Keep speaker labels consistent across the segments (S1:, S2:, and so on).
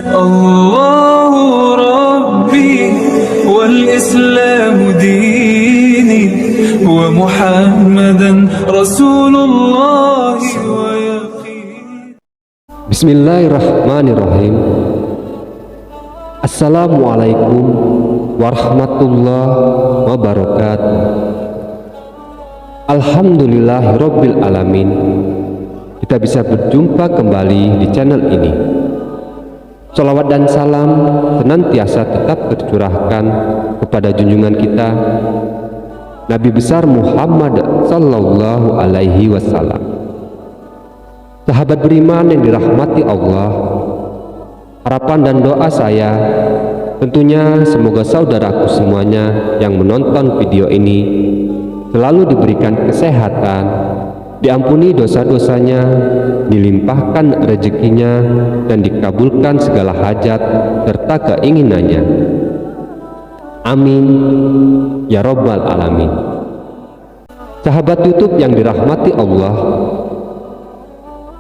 S1: الله ربي والإسلام ديني ومحمدا رسول الله ويقيني.
S2: Bismillahirrahmanirrahim. Assalamualaikum warahmatullahi wabarakatuh. Alhamdulillahirabbil alamin. Kita bisa berjumpa kembali di channel ini. Sholawat dan salam senantiasa tetap tercurahkan kepada junjungan kita Nabi besar Muhammad sallallahu alaihi wasallam. Sahabat beriman yang dirahmati Allah, harapan dan doa saya tentunya semoga saudaraku semuanya yang menonton video ini selalu diberikan kesehatan, diampuni dosa-dosanya, dilimpahkan rezekinya, dan dikabulkan segala hajat serta keinginannya. Amin ya Rabbal Alamin. Sahabat YouTube yang dirahmati Allah,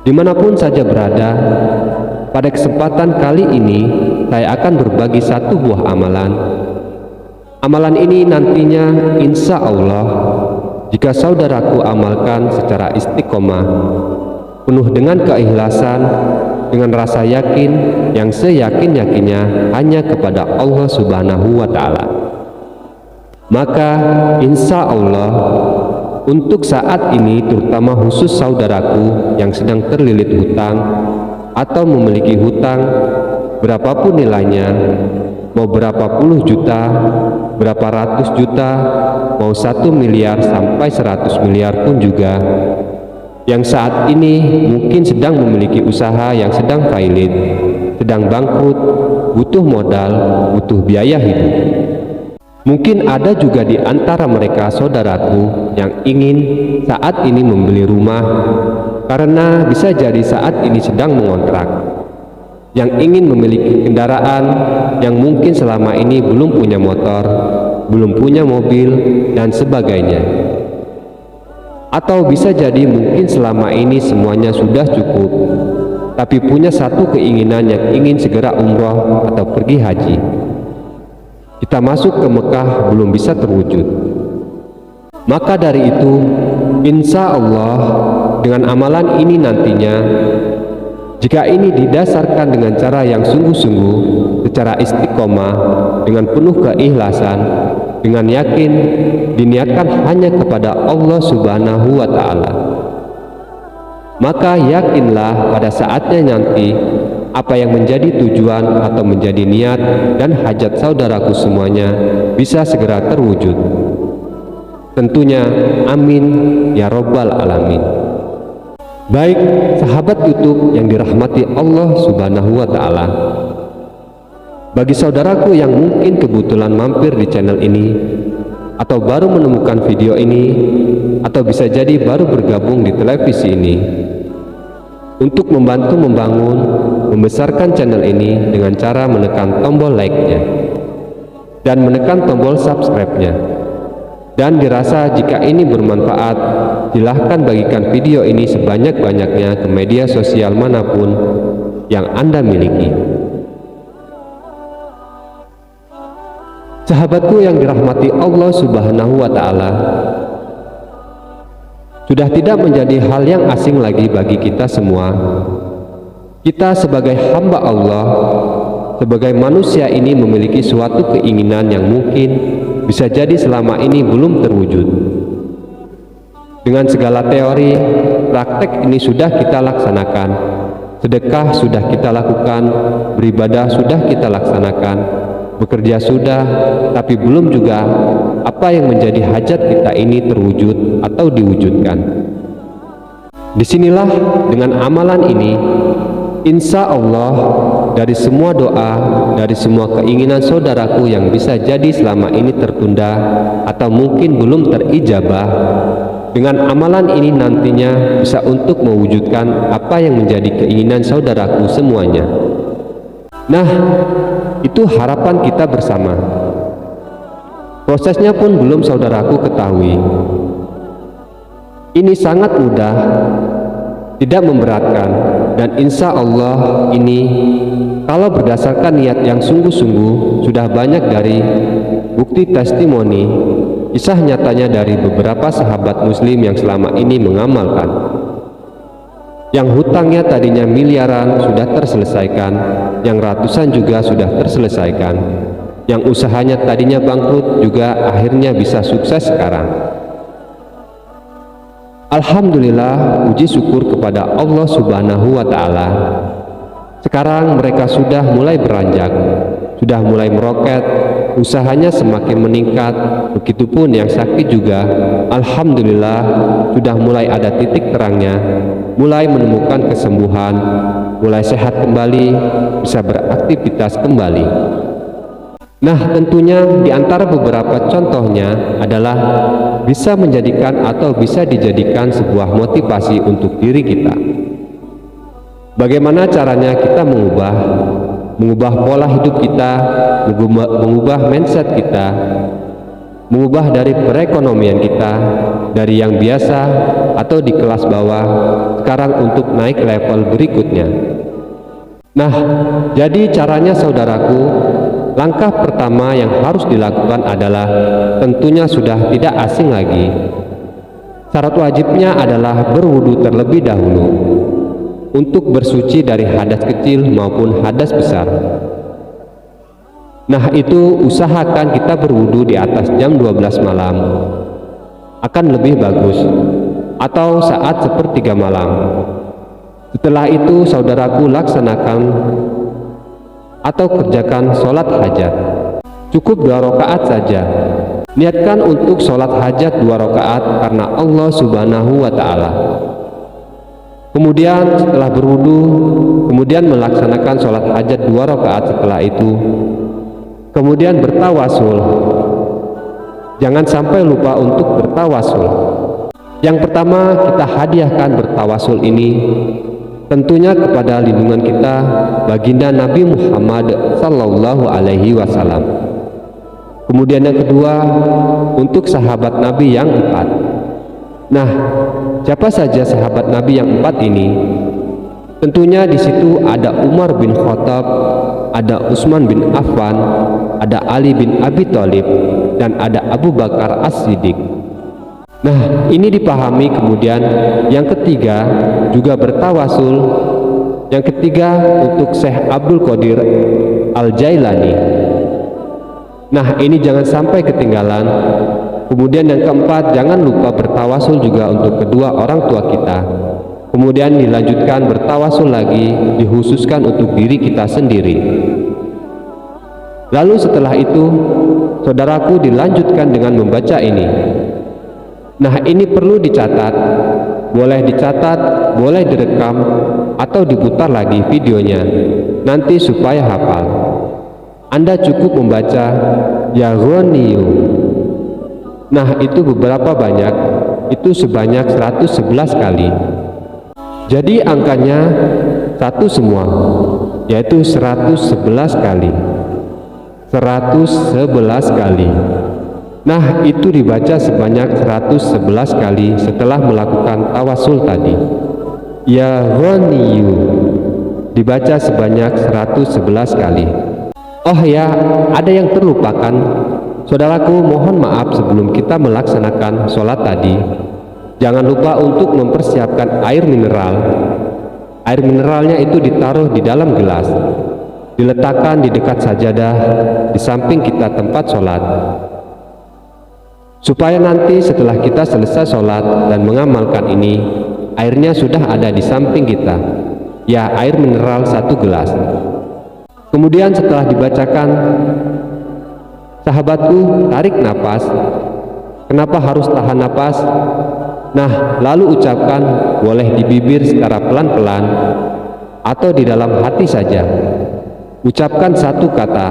S2: dimanapun saja berada, pada kesempatan kali ini saya akan berbagi satu buah amalan. Amalan ini nantinya insya Allah jika saudaraku amalkan secara istiqomah, penuh dengan keikhlasan, dengan rasa yakin yang seyakin-yakinnya hanya kepada Allah Subhanahu wa Ta'ala, maka insya Allah untuk saat ini, terutama khusus saudaraku yang sedang terlilit hutang atau memiliki hutang berapapun nilainya, mau berapa puluh juta, berapa ratus juta, mau 1 miliar sampai 100 miliar pun juga, yang saat ini mungkin sedang memiliki usaha yang sedang failit, sedang bangkrut, butuh modal, butuh biaya hidup. Mungkin ada juga di antara mereka saudaraku yang ingin saat ini membeli rumah karena bisa jadi saat ini sedang mengontrak, yang ingin memiliki kendaraan yang mungkin selama ini belum punya motor, belum punya mobil, dan sebagainya. Atau bisa jadi mungkin selama ini semuanya sudah cukup, tapi punya satu keinginan yang ingin segera umroh atau pergi haji. Kita masuk ke Mekah belum bisa terwujud. Maka dari itu, insya Allah dengan amalan ini nantinya, jika ini didasarkan dengan cara yang sungguh-sungguh, secara istiqomah, dengan penuh keikhlasan, dengan yakin, diniatkan hanya kepada Allah Subhanahu wa Ta'ala, maka yakinlah pada saatnya nanti apa yang menjadi tujuan atau menjadi niat dan hajat saudaraku semuanya bisa segera terwujud. Tentunya amin ya Rabbal Alamin. Baik sahabat YouTube yang dirahmati Allah Subhanahu wa Ta'ala, bagi saudaraku yang mungkin kebetulan mampir di channel ini atau baru menemukan video ini, atau bisa jadi baru bergabung di televisi ini, untuk membantu membangun, membesarkan channel ini dengan cara menekan tombol like-nya dan menekan tombol subscribe-nya. Dan dirasa jika ini bermanfaat, silahkan bagikan video ini sebanyak-banyaknya ke media sosial manapun yang Anda miliki. Sahabatku yang dirahmati Allah Subhanahu wa Ta'ala, sudah tidak menjadi hal yang asing lagi bagi kita semua. Kita sebagai hamba Allah, sebagai manusia ini memiliki suatu keinginan yang mungkin bisa jadi selama ini belum terwujud. Dengan segala teori, praktek ini sudah kita laksanakan, sedekah sudah kita lakukan, beribadah sudah kita laksanakan, bekerja sudah, tapi belum juga apa yang menjadi hajat kita ini terwujud atau diwujudkan. Disinilah dengan amalan ini, insya Allah dari semua doa, dari semua keinginan saudaraku yang bisa jadi selama ini tertunda atau mungkin belum terijabah, dengan amalan ini nantinya bisa untuk mewujudkan apa yang menjadi keinginan saudaraku semuanya. Nah, itu harapan kita bersama. Prosesnya pun belum saudaraku ketahui. Ini sangat mudah, tidak memberatkan, dan insya Allah ini kalau berdasarkan niat yang sungguh-sungguh sudah banyak dari bukti testimoni kisah nyatanya dari beberapa sahabat muslim yang selama ini mengamalkan. Yang hutangnya tadinya miliaran sudah terselesaikan, yang ratusan juga sudah terselesaikan, yang usahanya tadinya bangkrut juga akhirnya bisa sukses sekarang. Alhamdulillah, puji syukur kepada Allah Subhanahu wa Ta'ala. Sekarang mereka sudah mulai beranjak, sudah mulai meroket, usahanya semakin meningkat. Begitupun yang sakit juga, alhamdulillah sudah mulai ada titik terangnya, mulai menemukan kesembuhan, mulai sehat kembali, bisa beraktivitas kembali. Nah, tentunya di antara beberapa contohnya adalah bisa menjadikan atau bisa dijadikan sebuah motivasi untuk diri kita. Bagaimana caranya kita mengubah pola hidup kita, mengubah mindset kita, mengubah dari perekonomian kita, dari yang biasa atau di kelas bawah, sekarang untuk naik level berikutnya. Nah, jadi caranya saudaraku, langkah pertama yang harus dilakukan adalah tentunya sudah tidak asing lagi. Syarat wajibnya adalah berwudu terlebih dahulu untuk bersuci dari hadas kecil maupun hadas besar. Nah, itu usahakan kita berwudu di atas jam 12 malam akan lebih bagus, atau saat sepertiga malam. Setelah itu saudaraku laksanakan atau kerjakan sholat hajat. Cukup 2 rakaat saja. Niatkan untuk sholat hajat 2 rakaat karena Allah Subhanahu wa Ta'ala. Kemudian setelah berwudu, kemudian melaksanakan sholat hajat 2 rakaat setelah itu. Kemudian bertawasul. Jangan sampai lupa untuk bertawasul. Yang pertama, kita hadiahkan bertawasul ini tentunya kepada lindungan kita, baginda Nabi Muhammad sallallahu alaihi wasallam. Kemudian yang kedua, untuk sahabat Nabi yang 4. Nah, siapa saja sahabat Nabi yang 4 ini? Tentunya di situ ada Umar bin Khattab, ada Utsman bin Affan, ada Ali bin Abi Thalib, dan ada Abu Bakar As-Siddiq. Nah, ini dipahami. Kemudian yang ketiga juga bertawasul. Yang ketiga untuk Syekh Abdul Qadir Al-Jailani. Nah, ini jangan sampai ketinggalan. Kemudian yang keempat, jangan lupa bertawasul juga untuk kedua orang tua kita. Kemudian dilanjutkan bertawasul lagi, dikhususkan untuk diri kita sendiri. Lalu setelah itu, saudaraku, dilanjutkan dengan membaca ini. Nah, ini perlu dicatat, boleh dicatat, boleh direkam, atau diputar lagi videonya, nanti supaya hafal. Anda cukup membaca Ya Ghaniyu. Nah, itu beberapa banyak, itu sebanyak 111 kali. Jadi angkanya satu semua, yaitu 111 kali. 111 kali. Nah, itu dibaca sebanyak 111 kali setelah melakukan tawasul tadi. Ya Ghaniyu dibaca sebanyak 111 kali. Oh ya, ada yang terlupakan. Saudaraku, mohon maaf sebelum kita melaksanakan sholat tadi, jangan lupa untuk mempersiapkan air mineral. Air mineralnya itu ditaruh di dalam gelas, diletakkan di dekat sajadah di samping kita tempat sholat, supaya nanti setelah kita selesai sholat dan mengamalkan ini, airnya sudah ada di samping kita. Ya, air mineral 1 gelas. Kemudian setelah dibacakan, sahabatku, tarik nafas. Kenapa harus tahan nafas? Nah, lalu ucapkan, boleh di bibir secara pelan-pelan atau di dalam hati saja. Ucapkan satu kata,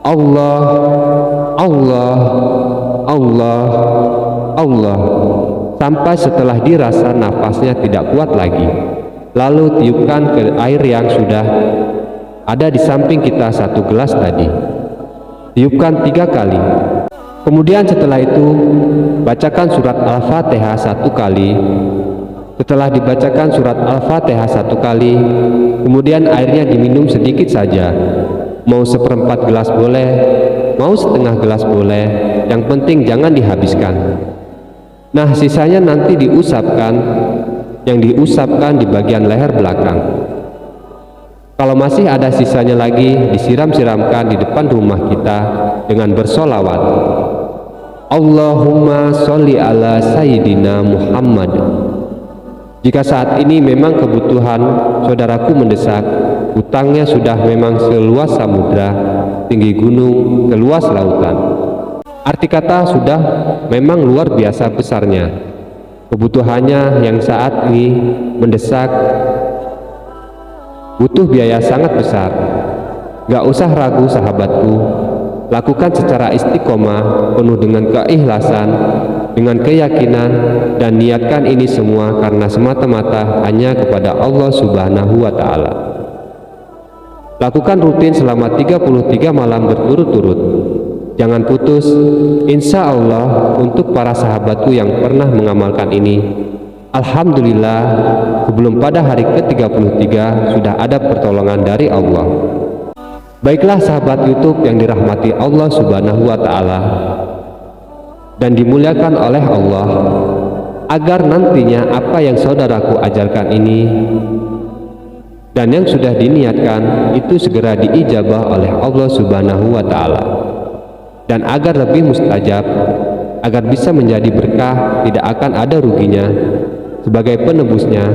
S2: Allah, Allah, Allah, Allah, sampai setelah dirasa nafasnya tidak kuat lagi. Lalu tiupkan ke air yang sudah ada di samping kita 1 gelas tadi. Tiupkan 3 kali. Kemudian setelah itu bacakan surat Al-Fatihah 1 kali. Setelah dibacakan surat Al-Fatihah 1 kali, kemudian airnya diminum sedikit saja. Mau seperempat gelas boleh, mau setengah gelas boleh, yang penting jangan dihabiskan. Nah, sisanya nanti diusapkan, yang diusapkan di bagian leher belakang. Kalau masih ada sisanya lagi, disiram-siramkan di depan rumah kita dengan bersolawat. Allahumma sholli ala Sayyidina Muhammad. Jika saat ini memang kebutuhan saudaraku mendesak, hutangnya sudah memang seluas samudra, tinggi gunung, seluas lautan. Arti kata sudah memang luar biasa besarnya. Kebutuhannya yang saat ini mendesak, butuh biaya sangat besar. Gak usah ragu sahabatku, lakukan secara istiqomah, penuh dengan keikhlasan, dengan keyakinan, dan niatkan ini semua karena semata-mata hanya kepada Allah Subhanahu wa Ta'ala. Lakukan rutin selama 33 malam berturut-turut. Jangan putus. Insya Allah untuk para sahabatku yang pernah mengamalkan ini, alhamdulillah sebelum pada hari ke-33 sudah ada pertolongan dari Allah. Baiklah sahabat YouTube yang dirahmati Allah Subhanahu wa Ta'ala dan dimuliakan oleh Allah, agar nantinya apa yang saudaraku ajarkan ini dan yang sudah diniatkan itu segera diijabah oleh Allah Subhanahu wa Ta'ala, dan agar lebih mustajab, agar bisa menjadi berkah, tidak akan ada ruginya. Sebagai penebusnya,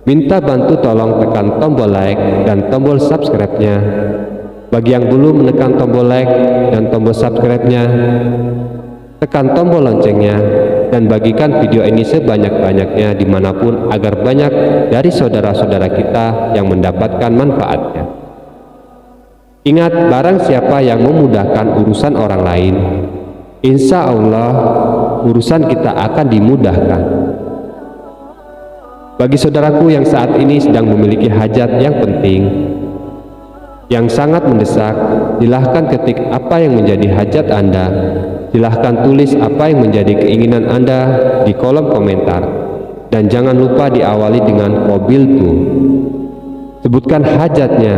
S2: minta bantu tolong tekan tombol like dan tombol subscribe-nya. Bagi yang belum menekan tombol like dan tombol subscribe-nya, tekan tombol loncengnya dan bagikan video ini sebanyak-banyaknya dimanapun, agar banyak dari saudara-saudara kita yang mendapatkan manfaatnya. Ingat, barang siapa yang memudahkan urusan orang lain, insya Allah urusan kita akan dimudahkan. Bagi saudaraku yang saat ini sedang memiliki hajat yang penting, yang sangat mendesak, silahkan ketik apa yang menjadi hajat Anda. Silahkan tulis apa yang menjadi keinginan Anda di kolom komentar, dan jangan lupa diawali dengan qabiltu. Sebutkan hajatnya,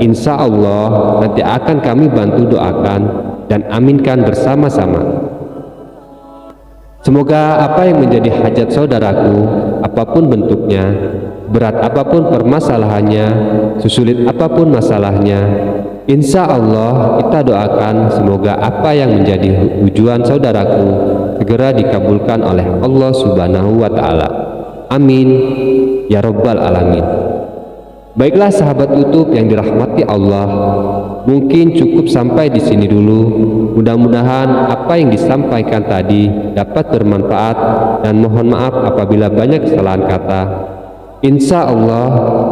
S2: insya Allah nanti akan kami bantu doakan dan aminkan bersama-sama. Semoga apa yang menjadi hajat saudaraku, apapun bentuknya, berat apapun permasalahannya, sesulit apapun masalahnya, insya Allah kita doakan semoga apa yang menjadi tujuan saudaraku segera dikabulkan oleh Allah Subhanahu wa Ta'ala. Amin ya Rabbal Alamin. Baiklah sahabat YouTube yang dirahmati Allah, mungkin cukup sampai di sini dulu. Mudah-mudahan apa yang disampaikan tadi dapat bermanfaat, dan mohon maaf apabila banyak kesalahan kata. Insya Allah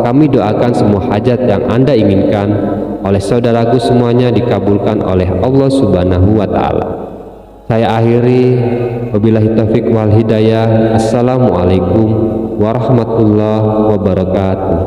S2: kami doakan semua hajat yang Anda inginkan oleh saudaraku semuanya dikabulkan oleh Allah Subhanahu wa Ta'ala. Saya akhiri, wabillahi taufiq wal hidayah. Assalamualaikum warahmatullahi wabarakatuh.